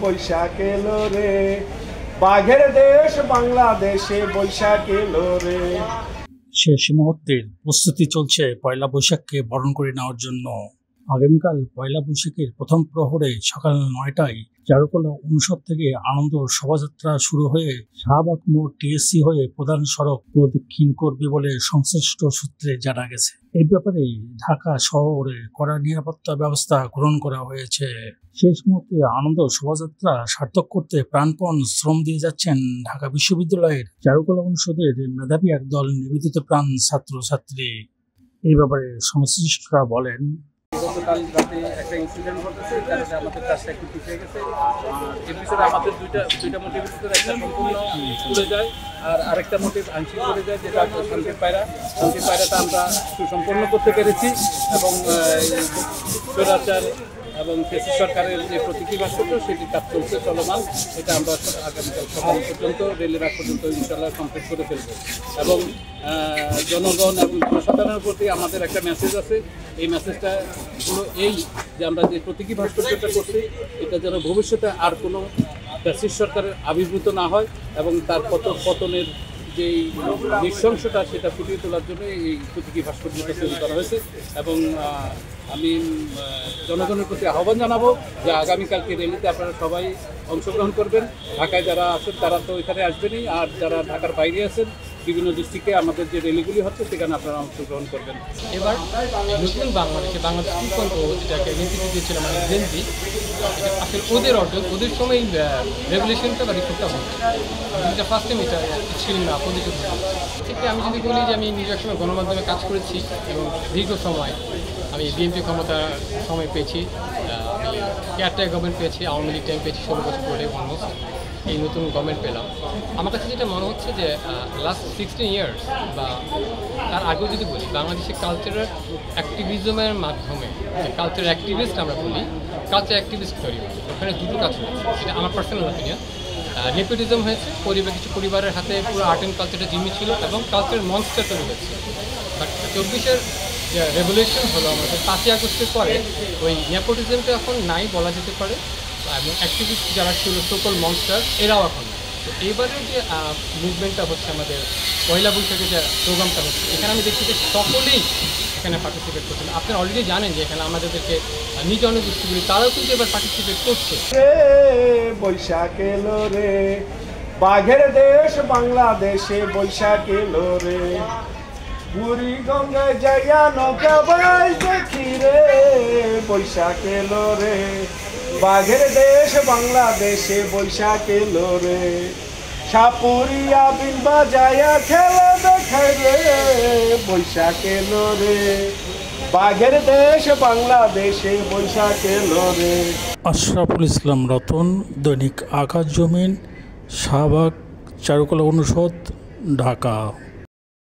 বৈশাখ এলো রে, বাঘের দেশ বাংলাদেশে বৈশাখ এলো রে। শেষ মুহূর্তের প্রস্তুতি চলছে পয়লা বৈশাখকে বরণ করে নেওয়ার জন্য। আগামীকাল পয়লা বৈশাখের প্রথম প্রহরে সকাল ৯টায় চারুকলা অনুষদ থেকে আনন্দ শোভাযাত্রা শুরু হয়ে শাহবাগ মোড় টিএসসি হয়ে প্রধান সড়ক প্রদক্ষিণ করবে বলে সংশ্লিষ্ট সূত্রে জানা গেছে। এই ব্যাপারে ঢাকা শহরে কড়া নিরাপত্তা ব্যবস্থা গ্রহণ করা হয়েছে। শেষ মুহূর্তে আনন্দ শোভাযাত্রা সার্থক করতে প্রাণপণ শ্রম দিয়ে যাচ্ছেন ঢাকা বিশ্ববিদ্যালয়ের চারুকলা অনুষদের মেধাবী একদল নিবেদিত প্রাণ ছাত্রছাত্রী। এই ব্যাপারে সংশ্লিষ্টরা বলেন, গতকাল রাতে একটা ইনসিডেন্ট ঘটেছে, যার কারণে আমাদের কাজটা একটু পিছিয়ে গেছে। এর ভিতরে আমাদের দুইটা মোটিভের ভিতরে একটা সম্পূর্ণ চলে যায় আর আরেকটা মোটিভ আংশিক করে যায়, যেটা শান্তির পায়রাটা আমরা সুসম্পন্ন করতে পেরেছি এবং স্বৈরাচার এবং কেসি সরকারের যে প্রতীকী ভাস্কর্য সেটি কাজ চলছে চলমান। এটা আমরা আগামীকাল সকাল পর্যন্ত রেলের আগ পর্যন্ত ইনশাল্লাহ কমপ্লিট করে ফেলবো। এবং জনগণ এবং জনসাধারণের প্রতি আমাদের একটা মেসেজ আছে। এই মেসেজটা হলো এই যে আমরা যে প্রতীকী ভাস্কর্যটা করছি এটা যেন ভবিষ্যতে আর কোনো কেসি সরকারের আবির্ভূত না হয় এবং তার পতনের যেই নৃশংসতা সেটা ফুটিয়ে তোলার জন্য এই প্রতীকী ভাস্কর্যটা তৈরি করা হয়েছে। এবং আমি জনগণের প্রতি আহ্বান জানাবো যে আগামীকালকে র্যালিতে আপনারা সবাই অংশগ্রহণ করবেন। ঢাকায় যারা আছেন তারা তো এখানে আসবেনই, আর যারা ঢাকার বাইরে আছেন বিভিন্ন ডিস্ট্রিক্টে আমাদের যে র্যালিগুলি হচ্ছে সেখানে আপনারা অংশগ্রহণ করবেন। এবার নতুন বাংলাদেশ 2.0 যেটাকে নেতৃত্ব দিয়েছিল মানে জেনজি, আসলে ওদের অর্জন, ওদের সময় রেভলিউশনটা বা রিপোর্টটা হচ্ছে যেটা ফার্স্ট টাইম এটা ছিল না পজিটিভ। ঠিক আমি যদি বলি যে আমি নিজের সময় গণমাধ্যমে কাজ করেছি এবং দীর্ঘ সময় আমি বিএনপি ক্ষমতার সময় পেয়েছি, আমি কেয়ারটেকার গভর্নমেন্ট পেয়েছি, আওয়ামী লীগ টাইম পেয়েছি 16 বছর পরে অলমোস্ট এই নতুন গভর্নমেন্ট পেলাম। আমার কাছে যেটা মনে হচ্ছে যে লাস্ট 16 ইয়ার্স বা তার আগেও যদি বলি বাংলাদেশের কালচারাল অ্যাক্টিভিজমের মাধ্যমে যে কালচারাল অ্যাক্টিভিস্ট আমরা বলি, কালচার অ্যাক্টিভিস্ট তৈরি হচ্ছে। ওখানে দুটো কাজ হয়েছে, এটা আমার পার্সোনাল অপিনিয়ন। নেপোটিজম হয়েছে, কিছু পরিবারের হাতে পুরো আর্ট অ্যান্ড কালচারটা জিম্মি ছিল এবং কালচার মনস্টার তৈরি হয়েছে। বাট 24-এর যে রেভলিউশন হলো আমাদের 5ই আগস্টের পরে ওই নেপোটিজমটা এখন নাই বলা যেতে পারে, এবং অ্যাক্টিভিস্ট যারা ছিল সকল মনস্টার এরাও এখন। তো এইবারের যে মুভমেন্টটা হচ্ছে আমাদের পয়লা বৈশাখের যে প্রোগ্রামটা হচ্ছে, এখানে আমি দেখছি যে সকলেই এখানে পার্টিসিপেট করছেন। আপনারা অলরেডি জানেন যে এখানে আমাদেরকে নিজ জনগোষ্ঠীগুলি তারাও কিন্তু এবার পার্টিসিপেট করছে। বৈশাখ এলো রে, বাঘের দেশ বাংলাদেশে বৈশাখ এলো রে, বুড়ি গঙ্গায় যাইয়া নৌকা বাই দেখি রে, বৈশাখ এলো রে, বাঘের দেশ বাংলাদেশে বৈশাখ এলো রে, সাপুরিয়া বিন বাজায়া খেলা দেখায় রে, বৈশাখ এলো রে, বাঘের দেশ বাংলাদেশে বৈশাখ এলো রে। আশরাফুল ইসলাম রতন, দৈনিক আকাশ জমিন, শাহবাগ চারুকলা অনুষদ, ঢাকা।